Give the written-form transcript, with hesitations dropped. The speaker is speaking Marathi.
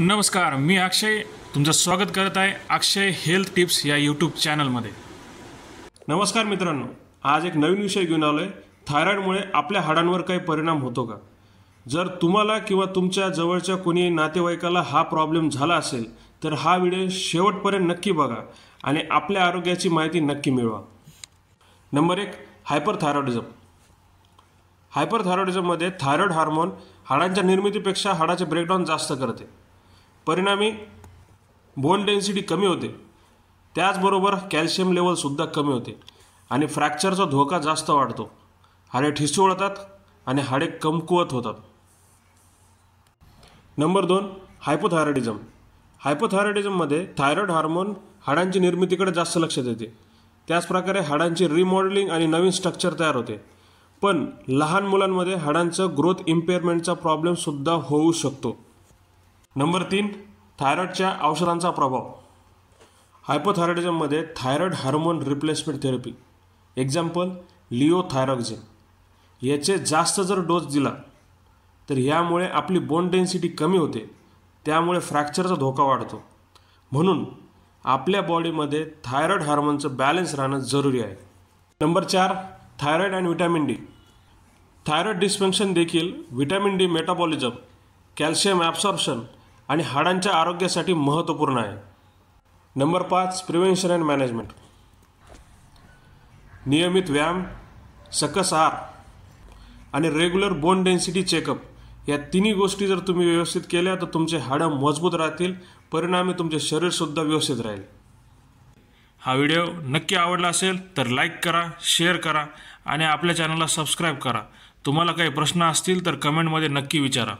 नमस्कार, मी अक्षय तुमचं स्वागत करत आहे अक्षय हेल्थ टिप्स या यूट्यूब चॅनलमध्ये। नमस्कार मित्रांनो, आज एक नवीन विषय घेऊन आलो आहे। थायरॉइडमुळे आपल्या हाडांवर काही परिणाम होतो का? जर तुम्हाला किंवा तुमच्या जवळच्या कोणी नातेवाईकाला हा प्रॉब्लेम झाला असेल तर हा व्हिडिओ शेवटपर्यंत नक्की बघा आणि आपल्या आरोग्याची माहिती नक्की मिळवा। Number 1, hyperthyroidism. हायपरथायरॉइडिझममध्ये थायरॉइड हार्मोन हाडांच्या निर्मितीपेक्षा हाडाचे ब्रेकडाऊन जास्त करते। परिणामी बोन डेन्सिटी कमी होते, त्याचबरोबर कॅल्शियम लेवलसुद्धा कमी होते आणि फ्रॅक्चरचा धोका जास्त वाढतो। हाडे ठिसूळतात आणि हाडे कमकुवत होतात। Number 2, hypothyroidism. हायपोथायरॉइडिझममध्ये थायरॉइड हार्मोन हाडांची निर्मितीकडे जास्त लक्ष देते, त्याचप्रकारे हाडांची रिमॉडेलिंग आणि नवीन स्ट्रक्चर तयार होते। पण लहान मुलांमध्ये हाडांचं ग्रोथ इम्पेअरमेंटचा प्रॉब्लेमसुद्धा होऊ शकतो। नंबर 3, थायरॉइडच्या औषधांचा प्रभाव। हायपोथायरॉइडिझममध्ये thyroid hormone replacement therapy, example levothyroxine, याचे जास्त जर डोस दिला तर यामुळे आपली बोन डेन्सिटी कमी होते, त्यामुळे फ्रॅक्चरचा धोका वाढतो। म्हणून आपल्या बॉडीमध्ये थायरॉइड हार्मोनचं बॅलन्स राहणं जरुरी आहे। नंबर 4, थायरॉइड आणि व्हिटॅमिन डी। थायरॉइड डिस्फंक्शन देखील vitamin D metabolism, calcium absorption आणि हाडांच्या आरोग्यासाठी महत्त्वपूर्ण आहे। Number 5, prevention and management. नियमित व्यायाम, सकस आहार आणि रेग्युलर बोन डेन्सिटी चेकअप या तिन्ही गोष्टी जर तुम्ही व्यवस्थित केल्या तर तुमचे हाडं मजबूत राहतील, परिणामी तुमचे शरीरसुद्धा व्यवस्थित राहील। हा व्हिडिओ नक्की आवडला असेल तर लाईक करा, शेअर करा आणि आपल्या चॅनलला सबस्क्राईब करा। तुम्हाला काही प्रश्न असतील तर कमेंटमध्ये नक्की विचारा।